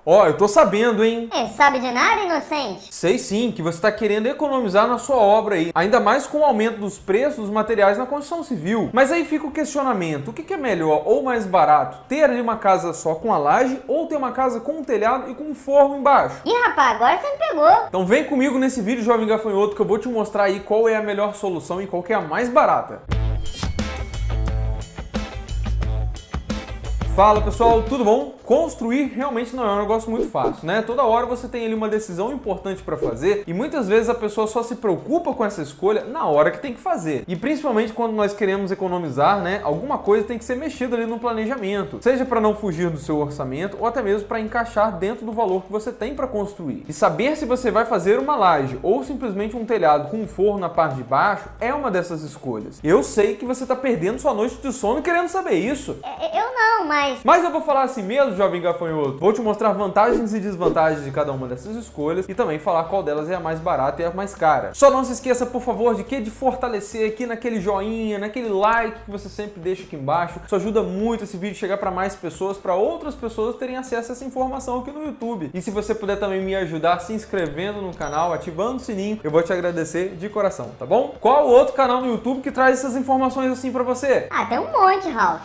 Ó, eu tô sabendo, hein? Sabe de nada, inocente? Sei sim, que você tá querendo economizar na sua obra aí, ainda mais com o aumento dos preços dos materiais na construção civil. Mas aí fica o questionamento, o que é melhor ou mais barato? Ter ali uma casa só com a laje ou ter uma casa com um telhado e com um forro embaixo? Ih, rapaz, agora você me pegou. Então vem comigo nesse vídeo, jovem gafanhoto, que eu vou te mostrar aí qual é a melhor solução e qual que é a mais barata. Fala pessoal, tudo bom? Construir realmente não é um negócio muito fácil, né? Toda hora você tem ali uma decisão importante para fazer e muitas vezes a pessoa só se preocupa com essa escolha na hora que tem que fazer. E principalmente quando nós queremos economizar, né? Alguma coisa tem que ser mexida ali no planejamento, seja para não fugir do seu orçamento ou até mesmo para encaixar dentro do valor que você tem para construir. E saber se você vai fazer uma laje ou simplesmente um telhado com um forro na parte de baixo é uma dessas escolhas. Eu sei que você está perdendo sua noite de sono querendo saber isso. Eu não, mas... Mas eu vou falar assim mesmo, jovem gafanhoto. Vou te mostrar vantagens e desvantagens de cada uma dessas escolhas e também falar qual delas é a mais barata e a mais cara. Só não se esqueça, por favor, de fortalecer aqui naquele joinha, naquele like que você sempre deixa aqui embaixo. Isso ajuda muito esse vídeo chegar para mais pessoas, para outras pessoas terem acesso a essa informação aqui no YouTube. E se você puder também me ajudar se inscrevendo no canal, ativando o sininho, eu vou te agradecer de coração, tá bom? Qual outro canal no YouTube que traz essas informações assim para você? Tem um monte, Ralph.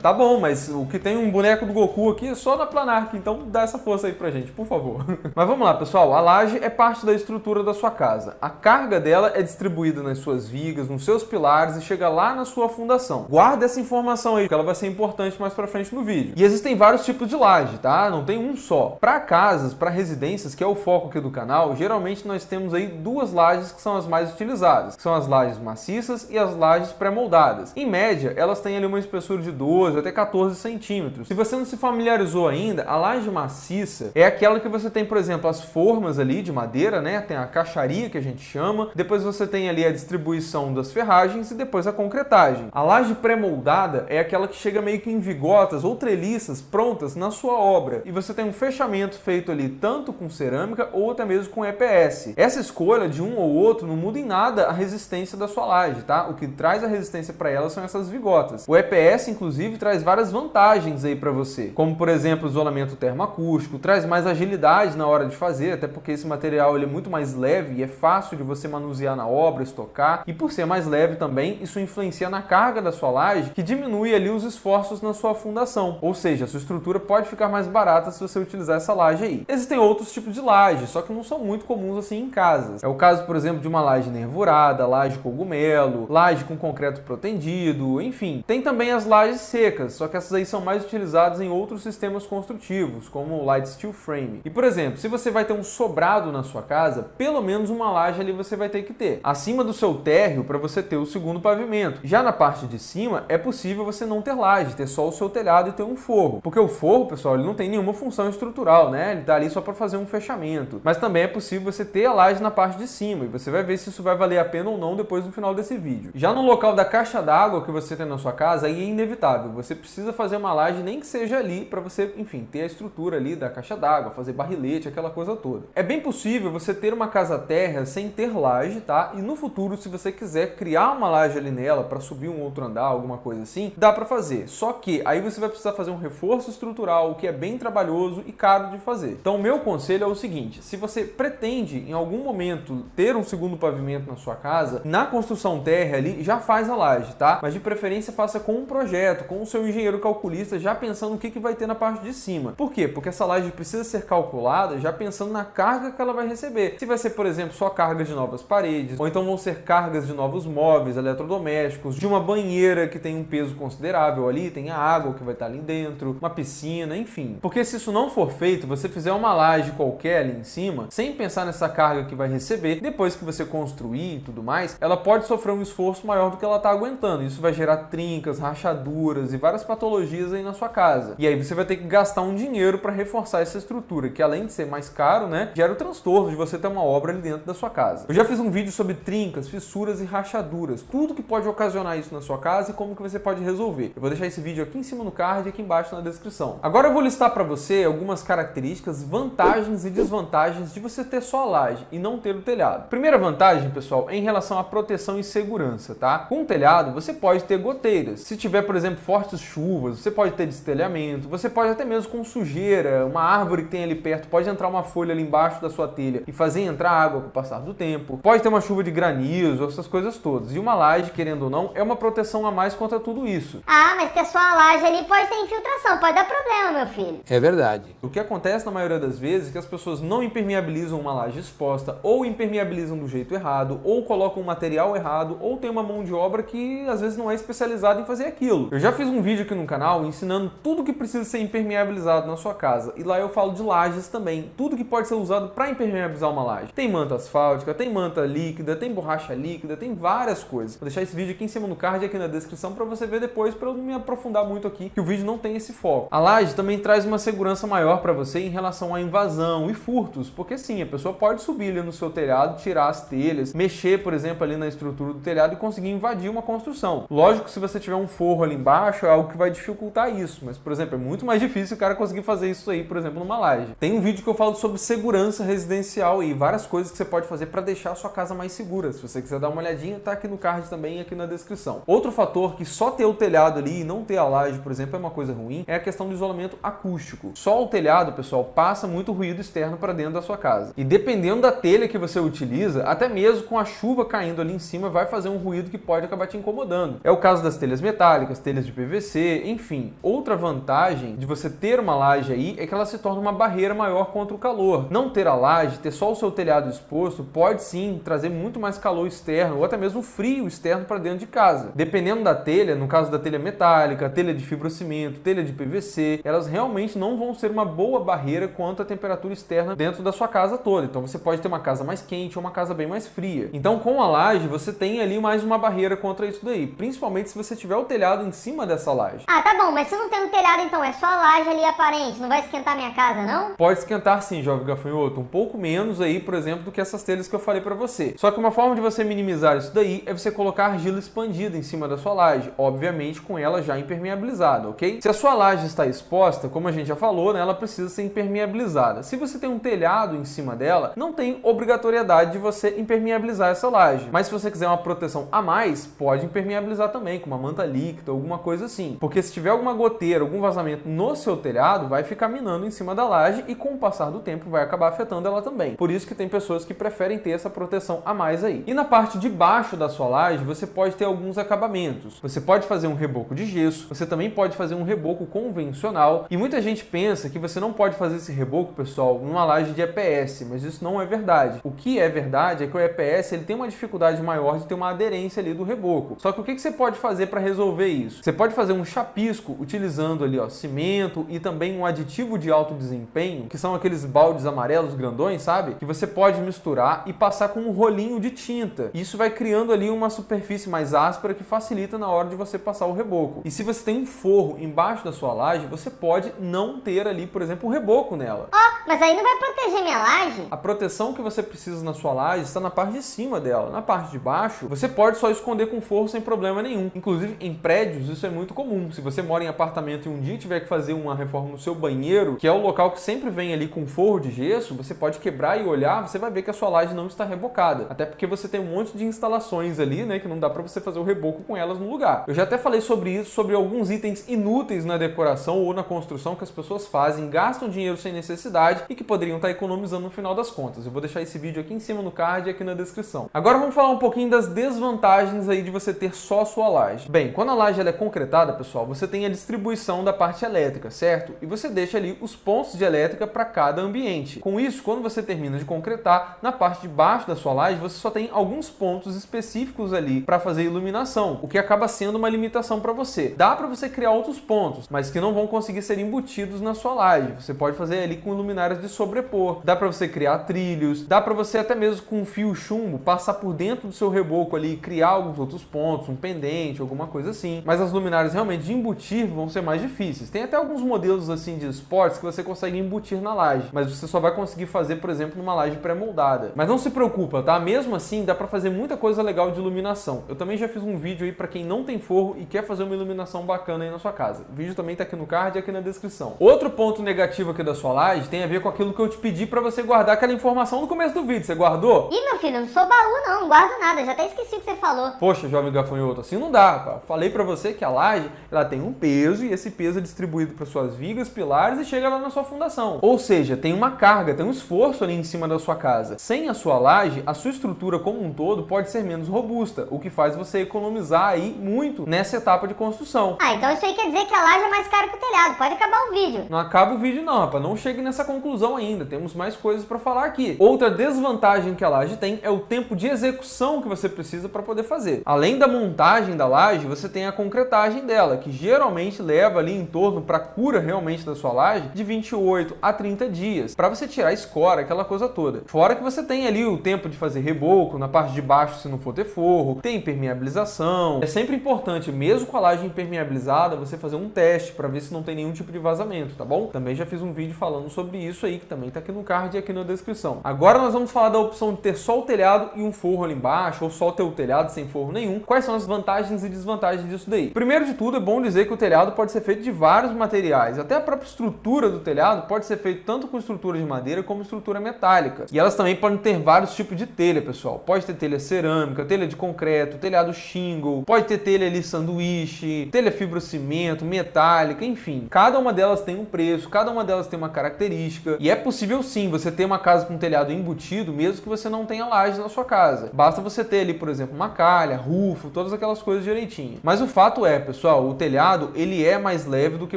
Tá bom, mas o que tem um boneco do Goku aqui é só na Planark, então dá essa força aí pra gente, por favor. Mas vamos lá, pessoal, a laje é parte da estrutura da sua casa. A carga dela é distribuída nas suas vigas, nos seus pilares e chega lá na sua fundação. Guarda essa informação aí, porque ela vai ser importante mais pra frente no vídeo. E existem vários tipos de laje, tá? Não tem um só. Para casas, para residências, que é o foco aqui do canal, geralmente nós temos aí duas lajes que são as mais utilizadas, que são as lajes maciças e as lajes pré-moldadas. Em média, elas têm ali uma espessura de 12 até 14 centímetros. Se você não se familiarizou ainda, a laje maciça é aquela que você tem, por exemplo, as formas ali de madeira, né? Tem a caixaria que a gente chama, depois você tem ali a distribuição das ferragens e depois a concretagem. A laje pré-moldada é aquela que chega meio que em vigotas ou treliças prontas na sua obra e você tem um fechamento feito ali tanto com cerâmica ou até mesmo com EPS. Essa escolha de um ou outro não muda em nada a resistência da sua laje, tá? O que traz a resistência para ela são essas vigotas. O EPS, inclusive, traz várias vantagens aí para você, como por exemplo o isolamento termoacústico, traz mais agilidade na hora de fazer, até porque esse material ele é muito mais leve e é fácil de você manusear na obra, estocar, e por ser mais leve também, isso influencia na carga da sua laje, que diminui ali os esforços na sua fundação, ou seja, a sua estrutura pode ficar mais barata se você utilizar essa laje aí. Existem outros tipos de laje, só que não são muito comuns assim em casas. É o caso, por exemplo, de uma laje nervurada, laje cogumelo, laje com concreto protendido, enfim. Tem também as lajes secas, só que essas aí são mais utilizadas em outros sistemas construtivos, como o light steel frame. E, por exemplo, se você vai ter um sobrado na sua casa, pelo menos uma laje ali você vai ter que ter acima do seu térreo para você ter o segundo pavimento. Já na parte de cima, é possível você não ter laje, ter só o seu telhado e ter um forro. Porque o forro, pessoal, ele não tem nenhuma função estrutural, né? Ele tá ali só para fazer um fechamento. Mas também é possível você ter a laje na parte de cima e você vai ver se isso vai valer a pena ou não depois no final desse vídeo. Já no local da caixa d'água que você tem na sua casa, aí é inevitável. Você precisa fazer uma laje, nem que seja ali, para você, enfim, ter a estrutura ali da caixa d'água, fazer barrilete, aquela coisa toda. É bem possível você ter uma casa térrea sem ter laje, tá? E no futuro, se você quiser criar uma laje ali nela para subir um outro andar, alguma coisa assim, dá para fazer. Só que aí você vai precisar fazer um reforço estrutural, o que é bem trabalhoso e caro de fazer. Então, o meu conselho é o seguinte: se você pretende em algum momento ter um segundo pavimento na sua casa, na construção térrea ali, já faz a laje, tá? Mas de preferência faça com um projeto, com o seu engenheiro calculista, já pensando o que vai ter na parte de cima. Por quê? Porque essa laje precisa ser calculada já pensando na carga que ela vai receber. Se vai ser, por exemplo, só carga de novas paredes, ou então vão ser cargas de novos móveis, eletrodomésticos, de uma banheira que tem um peso considerável ali, tem a água que vai estar ali dentro, uma piscina, enfim. Porque se isso não for feito, você fizer uma laje qualquer ali em cima, sem pensar nessa carga que vai receber, depois que você construir e tudo mais, ela pode sofrer um esforço maior do que ela está aguentando. Isso vai gerar trincas, rachaduras e várias patologias aí na sua casa. E aí você vai ter que gastar um dinheiro para reforçar essa estrutura, que além de ser mais caro, né, gera o transtorno de você ter uma obra ali dentro da sua casa. Eu já fiz um vídeo sobre trincas, fissuras e rachaduras, tudo que pode ocasionar isso na sua casa e como que você pode resolver. Eu vou deixar esse vídeo aqui em cima no card e aqui embaixo na descrição. Agora eu vou listar para você algumas características, vantagens e desvantagens de você ter só a laje e não ter o telhado. Primeira vantagem, pessoal, é em relação à proteção e segurança, tá? Com o telhado, você pode ter goteiras. Se tiver, por exemplo, fortes chuvas, você pode ter destelhamento, você pode até mesmo com sujeira, uma árvore que tem ali perto, pode entrar uma folha ali embaixo da sua telha e fazer entrar água com o passar do tempo. Pode ter uma chuva de granizo, essas coisas todas. E uma laje, querendo ou não, é uma proteção a mais contra tudo isso. Ah, mas que a sua laje ali pode ter infiltração, pode dar problema, meu filho. É verdade. O que acontece na maioria das vezes é que as pessoas não impermeabilizam uma laje exposta, ou impermeabilizam do jeito errado, ou colocam um material errado, ou tem uma mão de obra que às vezes não é especializada em fazer aquilo. Eu já fiz um vídeo aqui no canal ensinando tudo que precisa ser impermeabilizado na sua casa, e lá eu falo de lajes também, tudo que pode ser usado para impermeabilizar uma laje. Tem manta asfáltica, tem manta líquida, tem borracha líquida, tem várias coisas. Vou deixar esse vídeo aqui em cima no card e aqui na descrição para você ver depois, para eu não me aprofundar muito aqui, que o vídeo não tem esse foco. A laje também traz uma segurança maior para você em relação à invasão e furtos, porque sim, a pessoa pode subir ali no seu telhado, tirar as telhas, mexer, por exemplo, ali na estrutura do telhado e conseguir invadir uma construção. Lógico que se você tiver um forro ali embaixo, é algo que vai dificultar isso, mas, por exemplo, é muito mais difícil o cara conseguir fazer isso aí, por exemplo, numa laje. Tem um vídeo que eu falo sobre segurança residencial e várias coisas que você pode fazer para deixar a sua casa mais segura. Se você quiser dar uma olhadinha, tá aqui no card também e aqui na descrição. Outro fator que só ter o telhado ali e não ter a laje, por exemplo, é uma coisa ruim, é a questão do isolamento acústico. Só o telhado, pessoal, passa muito ruído externo para dentro da sua casa. E dependendo da telha que você utiliza, até mesmo com a chuva caindo ali em cima, vai fazer um ruído que pode acabar te incomodando. É o caso das telhas metálicas, telhas de PVC, enfim. Outra vantagem de você ter uma laje aí é que ela se torna uma barreira maior contra o calor. Não ter a laje, ter só o seu telhado exposto, pode sim trazer muito mais calor externo ou até mesmo frio externo para dentro de casa. Dependendo da telha, no caso da telha metálica, telha de fibrocimento, telha de PVC, elas realmente não vão ser uma boa barreira quanto à temperatura externa dentro da sua casa toda. Então você pode ter uma casa mais quente ou uma casa bem mais fria. Então com a laje você tem ali mais uma barreira contra isso daí, principalmente se você tiver o telhado em cima dessa laje. Ah, tá bom, mas se não tem um telhado, então é só a laje ali aparente, não vai esquentar minha casa, não? Pode esquentar sim, jovem gafanhoto, um pouco menos aí, por exemplo, do que essas telhas que eu falei para você. Só que uma forma de você minimizar isso daí é você colocar argila expandida em cima da sua laje, obviamente com ela já impermeabilizada, ok? Se a sua laje está exposta, como a gente já falou, né, ela precisa ser impermeabilizada. Se você tem um telhado em cima dela, não tem obrigatoriedade de você impermeabilizar essa laje. Mas se você quiser uma proteção a mais, pode impermeabilizar também, com uma manta líquida, alguma coisa assim. Porque se tiver alguma goteira, algum vazamento no seu telhado, vai ficar minando em cima da laje e com o passar do tempo vai acabar afetando ela também. Por isso que tem pessoas que preferem ter essa proteção a mais aí. E na parte de baixo da sua laje, você pode ter alguns acabamentos. Você pode fazer um reboco de gesso, você também pode fazer um reboco convencional. E muita gente pensa que você não pode fazer esse reboco, pessoal, numa laje de EPS, mas isso não é verdade. O que é verdade é que o EPS ele tem uma dificuldade maior de ter uma aderência ali do reboco. Só que o que você pode fazer para resolver isso? Você pode fazer um chapisco utilizando ali, ó, cimento e também um aditivo de alto desempenho, que são aqueles baldes amarelos grandões, sabe? Que você pode misturar e passar com um rolinho de tinta. Isso vai criando ali uma superfície mais áspera que facilita na hora de você passar o reboco. E se você tem um forro embaixo da sua laje, você pode não ter ali, por exemplo, um reboco nela. Ó, mas aí não vai proteger minha laje? A proteção que você precisa na sua laje está na parte de cima dela. Na parte de baixo, você pode só esconder com forro sem problema nenhum. Inclusive, em prédios, isso é muito comum. Se você mora em apartamento e um dia tiver que fazer uma reforma no seu banheiro, que é o local que sempre vem ali com forro de gesso, você pode quebrar e olhar, você vai ver que a sua laje não está rebocada. Até porque você tem um monte de instalações ali, né, que não dá para você fazer o reboco com elas no lugar. Eu já até falei sobre isso, sobre alguns itens inúteis na decoração ou na construção que as pessoas fazem, gastam dinheiro sem necessidade e que poderiam estar economizando no final das contas. Eu vou deixar esse vídeo aqui em cima no card e aqui na descrição. Agora vamos falar um pouquinho das desvantagens aí de você ter só a sua laje. Bem, quando a laje ela é concretada, pessoal, você tem a distribuição da parte elétrica, certo? E você deixa ali os pontos de elétrica para cada ambiente. Com isso, quando você termina de concretar, na parte de baixo da sua laje, você só tem alguns pontos específicos ali para fazer iluminação, o que acaba sendo uma limitação para você. Dá para você criar outros pontos, mas que não vão conseguir ser embutidos na sua laje. Você pode fazer ali com luminárias de sobrepor. Dá para você criar trilhos, dá para você até mesmo com um fio chumbo passar por dentro do seu reboco ali e criar alguns outros pontos, um pendente, alguma coisa assim. Mas as luminárias realmente de embutir vão ser mais difíceis. Tem até alguns modelos assim de esportes que você consegue embutir na laje, mas você só vai conseguir fazer, por exemplo, numa laje pré-moldada. Mas não se preocupa, tá? Mesmo assim, dá para fazer muita coisa legal de iluminação. Eu também já fiz um vídeo aí para quem não tem forro e quer fazer uma iluminação bacana aí na sua casa. O vídeo também tá aqui no card e aqui na descrição. Outro ponto negativo aqui da sua laje tem a ver com aquilo que eu te pedi para você guardar aquela informação no começo do vídeo. Você guardou? Ih, meu filho, eu não sou baú não guardo nada, já até esqueci o que você falou. Poxa, jovem gafanhoto, assim não dá, tá? Falei para você que a laje, ela tem um peso e esse peso é distribuído distribuído para suas vigas, pilares e chega lá na sua fundação. Ou seja, tem uma carga, tem um esforço ali em cima da sua casa. Sem a sua laje, a sua estrutura como um todo pode ser menos robusta, o que faz você economizar aí muito nessa etapa de construção. Ah, então isso aí quer dizer que a laje é mais cara que o telhado. Pode acabar o vídeo. Não acaba o vídeo não, rapaz. Não chegue nessa conclusão ainda. Temos mais coisas para falar aqui. Outra desvantagem que a laje tem é o tempo de execução que você precisa para poder fazer. Além da montagem da laje, você tem a concretagem dela, que geralmente leva ali em torno, para cura realmente da sua laje, de 28 a 30 dias, para você tirar a escora, aquela coisa toda. Fora que você tem ali o tempo de fazer reboco, na parte de baixo se não for ter forro, tem impermeabilização. É sempre importante, mesmo com a laje impermeabilizada, você fazer um teste para ver se não tem nenhum tipo de vazamento, tá bom? Também já fiz um vídeo falando sobre isso aí, que também tá aqui no card e aqui na descrição. Agora nós vamos falar da opção de ter só o telhado e um forro ali embaixo, ou só ter o telhado sem forro nenhum. Quais são as vantagens e desvantagens disso daí? Primeiro de tudo, é bom dizer que o telhado pode ser feito de vários materiais. Até a própria estrutura do telhado pode ser feita tanto com estrutura de madeira como estrutura metálica. E elas também podem ter vários tipos de telha, pessoal. Pode ter telha cerâmica, telha de concreto, telhado shingle, pode ter telha ali sanduíche, telha fibrocimento, metálica, enfim. Cada uma delas tem um preço, cada uma delas tem uma característica. E é possível sim você ter uma casa com telhado embutido, mesmo que você não tenha laje na sua casa. Basta você ter ali, por exemplo, uma calha, rufo, todas aquelas coisas direitinho. Mas o fato é, pessoal, o telhado ele é mais leve do que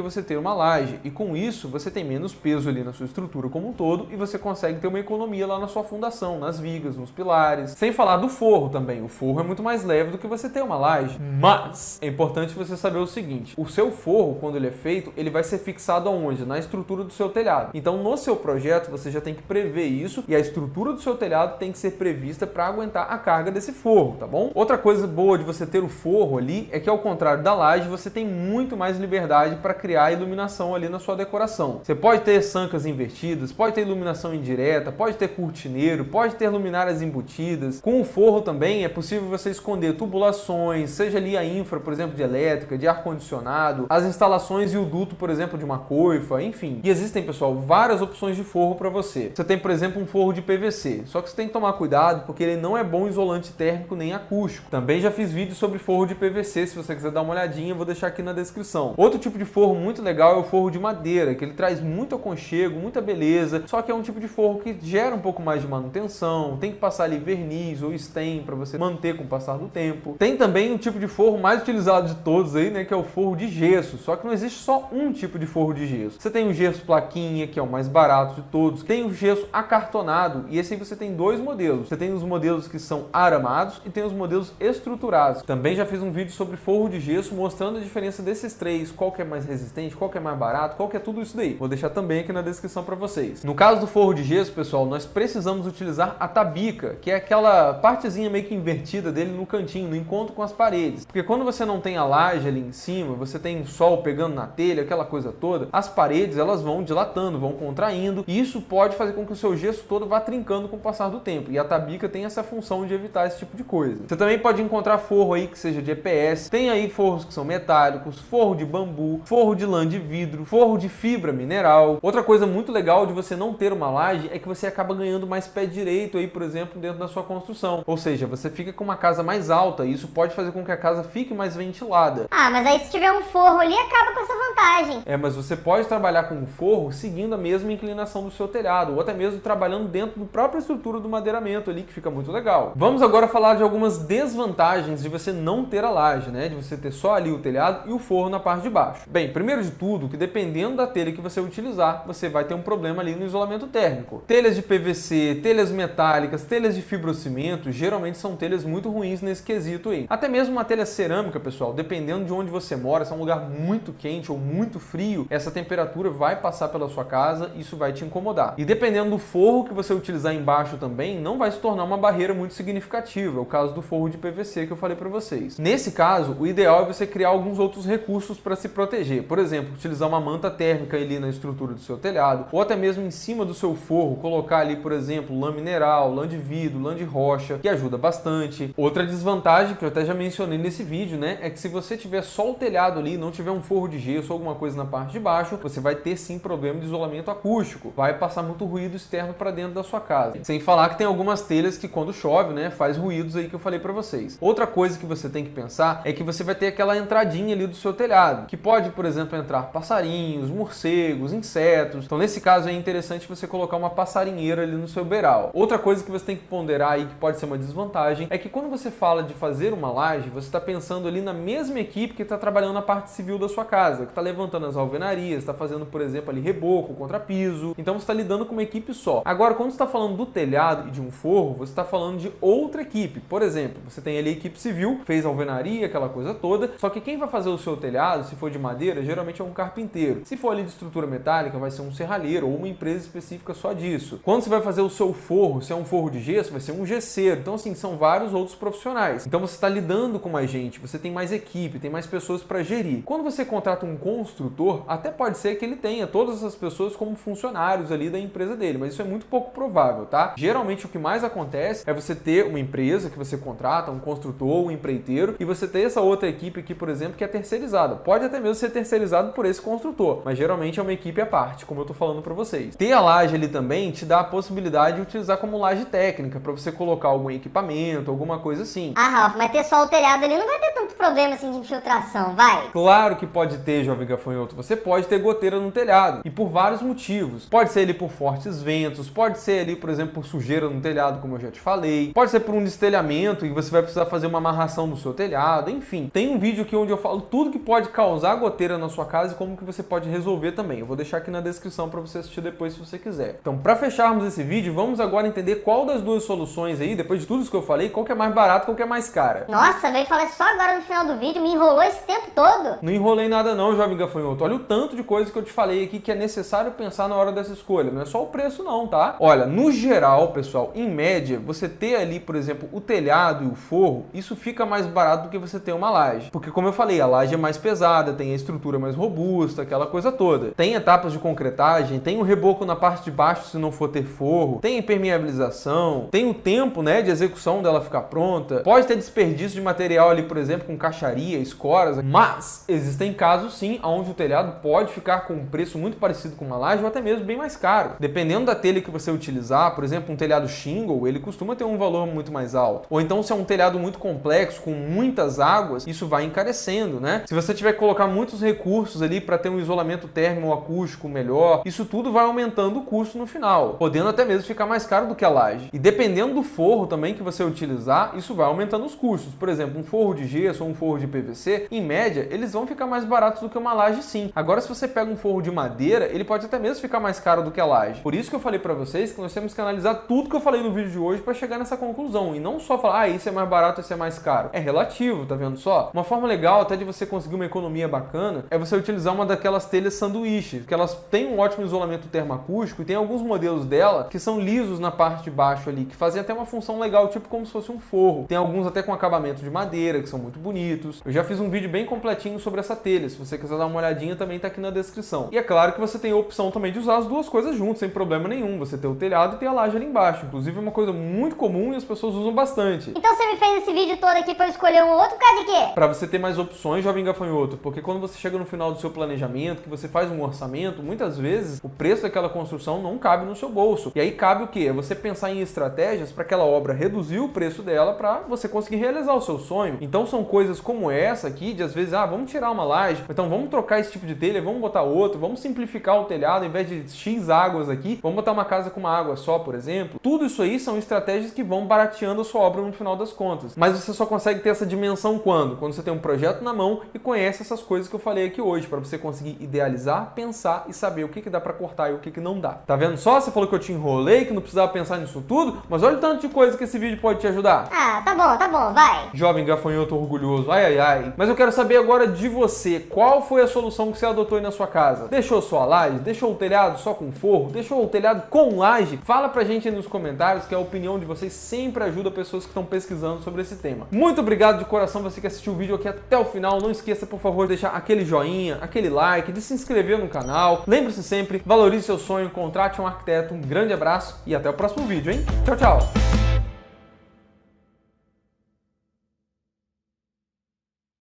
você ter uma laje. E com isso, você tem menos peso ali na sua estrutura como um todo e você consegue ter uma economia lá na sua fundação, nas vigas, nos pilares. Sem falar do forro também. O forro é muito mais leve do que você ter uma laje. Mas é importante você saber o seguinte: o seu forro, quando ele é feito, ele vai ser fixado aonde? Na estrutura do seu telhado. Então, no seu projeto, você já tem que prever isso e a estrutura do seu telhado tem que ser prevista para aguentar a carga desse forro, tá bom? Outra coisa boa de você ter o forro ali é que, ao contrário da laje, você tem muito mais liberdade para criar iluminação ali na sua decoração. Você pode ter sancas invertidas, pode ter iluminação indireta, pode ter cortineiro, pode ter luminárias embutidas. Com o forro também é possível você esconder tubulações, seja ali a infra, por exemplo, de elétrica, de ar-condicionado, as instalações e o duto, por exemplo, de uma coifa, enfim. E existem, pessoal, várias opções de forro para você. Você tem, por exemplo, um forro de PVC, só que você tem que tomar cuidado porque ele não é bom isolante térmico nem acústico. Também já fiz vídeo sobre forro de PVC, se você quiser dar uma olhadinha, eu vou deixar aqui na descrição. Outro tipo de forro muito legal é o forro de madeira, que ele traz muito aconchego, muita beleza, só que é um tipo de forro que gera um pouco mais de manutenção, tem que passar ali verniz ou stain para você manter com o passar do tempo. Tem também um tipo de forro mais utilizado de todos aí, né, que é o forro de gesso, só que não existe só um tipo de forro de gesso. Você tem o gesso plaquinha, que é o mais barato de todos, tem o gesso acartonado, e esse aí você tem dois modelos. Você tem os modelos que são aramados e tem os modelos estruturados. Também já fiz um vídeo sobre forro de gesso mostrando a diferença desses três, qual que é mais resistente, qual que é mais barato, qual que é tudo isso daí. Vou deixar também aqui na descrição para vocês. No caso do forro de gesso, pessoal, nós precisamos utilizar a tabica, que é aquela partezinha meio que invertida dele no cantinho, no encontro com as paredes. Porque quando você não tem a laje ali em cima, você tem sol pegando na telha, aquela coisa toda, as paredes elas vão dilatando, vão contraindo, e isso pode fazer com que o seu gesso todo vá trincando com o passar do tempo. E a tabica tem essa função de evitar esse tipo de coisa. Você também pode encontrar forro aí que seja de EPS, tem aí forros que são metálicos, forro de bambu, forro de lã de vidro, forro de fibra mineral. Outra coisa muito legal de você não ter uma laje é que você acaba ganhando mais pé direito aí, por exemplo, dentro da sua construção. Ou seja, você fica com uma casa mais alta e isso pode fazer com que a casa fique mais ventilada. Ah, mas aí se tiver um forro ali, acaba com essa vantagem. É, mas você pode trabalhar com o forro seguindo a mesma inclinação do seu telhado, ou até mesmo trabalhando dentro da própria estrutura do madeiramento ali, que fica muito legal. Vamos agora falar de algumas desvantagens de você não ter a laje, né? De você ter só ali o telhado e o forro na parte de baixo. Bem, primeiro de tudo, que dependendo da telha que você utilizar, você vai ter um problema ali no isolamento térmico. Telhas de PVC, telhas metálicas, telhas de fibrocimento, geralmente são telhas muito ruins nesse quesito aí. Até mesmo uma telha cerâmica, pessoal, dependendo de onde você mora, se é um lugar muito quente ou muito frio, essa temperatura vai passar pela sua casa e isso vai te incomodar. E dependendo do forro que você utilizar embaixo também, não vai se tornar uma barreira muito significativa. É o caso do forro de PVC que eu falei para vocês. Nesse caso, o ideal é você criar alguns outros recursos para se proteger. Por exemplo, utilizar uma manta térmica ali na estrutura do seu telhado, ou até mesmo em cima do seu forro, colocar ali, por exemplo, lã mineral, lã de vidro, lã de rocha, que ajuda bastante. Outra desvantagem que eu até já mencionei nesse vídeo, né, é que se você tiver só o telhado ali, não tiver um forro de gesso ou alguma coisa na parte de baixo, você vai ter sim problema de isolamento acústico. Vai passar muito ruído externo para dentro da sua casa. Sem falar que tem algumas telhas que quando chove, né, faz ruídos aí que eu falei para vocês. Outra coisa que você tem que pensar é que você vai ter aquela entradinha ali do seu telhado, que pode, por exemplo, exemplo, entrar passarinhos, morcegos, insetos. Então, nesse caso, é interessante você colocar uma passarinheira ali no seu beiral. Outra coisa que você tem que ponderar aí, que pode ser uma desvantagem, é que quando você fala de fazer uma laje, você está pensando ali na mesma equipe que está trabalhando na parte civil da sua casa, que está levantando as alvenarias, está fazendo, por exemplo, ali reboco, contrapiso. Então, você está lidando com uma equipe só. Agora, quando você está falando do telhado e de um forro, você está falando de outra equipe. Por exemplo, você tem ali a equipe civil, fez alvenaria, aquela coisa toda, só que quem vai fazer o seu telhado, se for de madeira, geralmente é um carpinteiro. Se for ali de estrutura metálica, vai ser um serralheiro ou uma empresa específica só disso. Quando você vai fazer o seu forro, se é um forro de gesso, vai ser um gesseiro. Então, assim, são vários outros profissionais. Então, você está lidando com mais gente, você tem mais equipe, tem mais pessoas para gerir. Quando você contrata um construtor, até pode ser que ele tenha todas essas pessoas como funcionários ali da empresa dele, mas isso é muito pouco provável, tá? Geralmente, o que mais acontece é você ter uma empresa que você contrata, um construtor, um empreiteiro, e você ter essa outra equipe aqui, por exemplo, que é terceirizada. Pode até mesmo ser terceirizado por esse construtor, mas geralmente é uma equipe à parte, como eu tô falando para vocês. Ter a laje ali também te dá a possibilidade de utilizar como laje técnica, para você colocar algum equipamento, alguma coisa assim. Ah, Ralf, mas ter só o telhado ali não vai ter tanto problema assim de infiltração, vai? Claro que pode ter, jovem gafanhoto. Você pode ter goteira no telhado, e por vários motivos. Pode ser ali por fortes ventos, pode ser ali, por exemplo, por sujeira no telhado, como eu já te falei. Pode ser por um destelhamento e você vai precisar fazer uma amarração no seu telhado, enfim. Tem um vídeo aqui onde eu falo tudo que pode causar goteira na sua casa e como que você pode resolver também. Eu vou deixar aqui na descrição para você assistir depois se você quiser. Então, para fecharmos esse vídeo, vamos agora entender qual das duas soluções aí, depois de tudo isso que eu falei, qual que é mais barato, qual que é mais cara. Nossa, veio falar só agora no final do vídeo, me enrolou esse tempo todo. Não enrolei nada não, jovem gafanhoto. Olha o tanto de coisa que eu te falei aqui que é necessário pensar na hora dessa escolha. Não é só o preço não, tá? Olha, no geral, pessoal, em média, você ter ali, por exemplo, o telhado e o forro, isso fica mais barato do que você ter uma laje. Porque, como eu falei, a laje é mais pesada, tem a estrutura mais robusta, aquela coisa toda. Tem etapas de concretagem, tem o reboco na parte de baixo se não for ter forro, tem impermeabilização, tem o tempo, né, de execução dela ficar pronta. Pode ter desperdício de material ali, por exemplo, com caixaria, escoras, mas existem casos sim, onde o telhado pode ficar com um preço muito parecido com uma laje ou até mesmo bem mais caro. Dependendo da telha que você utilizar, por exemplo, um telhado shingle, ele costuma ter um valor muito mais alto. Ou então, se é um telhado muito complexo, com muitas águas, isso vai encarecendo, né? Se você tiver que colocar muitos recursos ali para ter um isolamento térmico ou acústico melhor, isso tudo vai aumentando o custo no final, podendo até mesmo ficar mais caro do que a laje. E dependendo do forro também que você utilizar, isso vai aumentando os custos. Por exemplo, um forro de gesso ou um forro de PVC, em média, eles vão ficar mais baratos do que uma laje sim. Agora, se você pega um forro de madeira, ele pode até mesmo ficar mais caro do que a laje. Por isso que eu falei para vocês que nós temos que analisar tudo que eu falei no vídeo de hoje para chegar nessa conclusão. E não só falar, ah, isso é mais barato, isso é mais caro. É relativo, tá vendo só? Uma forma legal até de você conseguir uma economia bacana é você utilizar uma daquelas telhas sanduíche, que elas têm um ótimo isolamento termoacústico e tem alguns modelos dela que são lisos na parte de baixo ali, que fazem até uma função legal, tipo como se fosse um forro. Tem alguns até com acabamento de madeira, que são muito bonitos. Eu já fiz um vídeo bem completinho sobre essa telha, se você quiser dar uma olhadinha também tá aqui na descrição. E é claro que você tem a opção também de usar as duas coisas juntas, sem problema nenhum. Você tem o telhado e tem a laje ali embaixo. Inclusive é uma coisa muito comum e as pessoas usam bastante. Então você me fez esse vídeo todo aqui pra eu escolher um ou outro por causa de quê? Pra você ter mais opções, jovem gafanhoto, porque quando você chega no final do seu planejamento, que você faz um orçamento, muitas vezes o preço daquela construção não cabe no seu bolso. E aí cabe o quê? É você pensar em estratégias para aquela obra reduzir o preço dela para você conseguir realizar o seu sonho. Então são coisas como essa aqui, de às vezes, vamos tirar uma laje, então vamos trocar esse tipo de telha, vamos botar outro, vamos simplificar o telhado, ao invés de X águas aqui, vamos botar uma casa com uma água só, por exemplo. Tudo isso aí são estratégias que vão barateando a sua obra no final das contas. Mas você só consegue ter essa dimensão quando? Quando você tem um projeto na mão e conhece essas coisas que eu falei aqui hoje, para você conseguir idealizar, pensar e saber o que dá para cortar e o que não dá. Tá vendo só? Você falou que eu te enrolei, que não precisava pensar nisso tudo, mas olha o tanto de coisa que esse vídeo pode te ajudar. Ah, tá bom, vai. Jovem gafanhoto orgulhoso, ai ai ai. Mas eu quero saber agora de você, qual foi a solução que você adotou aí na sua casa? Deixou só a laje? Deixou o telhado só com forro? Deixou o telhado com laje? Fala pra gente aí nos comentários, que a opinião de vocês sempre ajuda pessoas que estão pesquisando sobre esse tema. Muito obrigado de coração você que assistiu o vídeo aqui até o final. Não esqueça, por favor, de deixar aquele joinha, aquele like, de se inscrever no canal. Lembre-se sempre, valorize seu sonho, contrate um arquiteto. Um grande abraço e até o próximo vídeo, hein? Tchau, tchau!